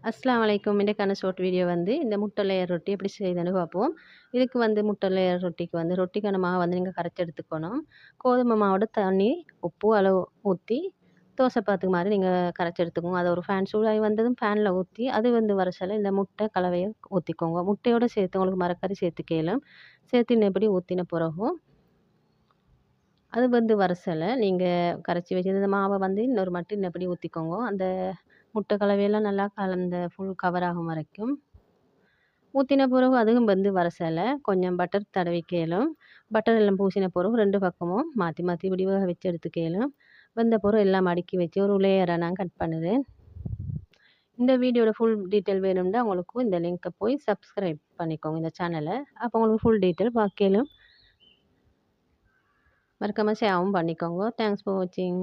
அஸ்ஸலாமு அலைக்கும். இன்றைக்கான ஷார்ட் வீடியோ வந்து இந்த முட்டை லேயர் ரொட்டி எப்படி செய்யுதுன்னு பார்ப்போம். இதுக்கு வந்து முட்டை லேயர் ரொட்டிக்கு வந்து ரொட்டிக்கான மாவு வந்து நீங்கள் கரைச்சி எடுத்துக்கணும். கோதுமை மாவோட தண்ணி, உப்பு அளவு ஊத்தி தோசை பாத்துக்கு மாரி நீங்கள் கரைச்சி எடுத்துக்கோங்க. அதை ஒரு ஃபேன் சூடாகி வந்ததும் ஃபேனில் ஊற்றி அது வந்து வர சொல்ல இந்த முட்டை கலவையை ஊற்றிக்கோங்க. முட்டையோடு சேர்த்து உங்களுக்கு மரக்கறி சேர்த்துக்கலாம். சேர்த்து இன்னபடி ஊற்றின பிறகும் அது வந்து வர சொல்ல நீங்கள் கரைச்சி வச்சிருந்த மாவை வந்து இன்னொரு மட்டு இன்னபடி ஊற்றிக்கோங்க. அந்த முட்டை கலவையெல்லாம் நல்லா கலந்த ஃபுல் கவர் ஆகும் வரைக்கும் ஊற்றின பிறகு அதுவும் வந்து வர சொல்ல கொஞ்சம் பட்டர் தடவிக்கலும். பட்டர் எல்லாம் பூசின பிறகு 2 பக்கமும் மாற்றி மாற்றி இப்படி வேக வச்சு எடுத்துக்கலும். வெந்த பிறகு எல்லாம் அடுக்கி வச்சு ஒரு லேயராக நான் கட் பண்ணுறேன். இந்த வீடியோட ஃபுல் டீட்டெயில் வேணும்னா உங்களுக்கு இந்த லிங்க்கை போய் சப்ஸ்கிரைப் பண்ணிக்கோங்க இந்த சேனலை. அப்போ உங்களுக்கு ஃபுல் டீட்டெயில் பார்க்கலாம். மறக்காம ஷேரும் பண்ணிக்கோங்க. தேங்க்ஸ் ஃபார் வாட்சிங்.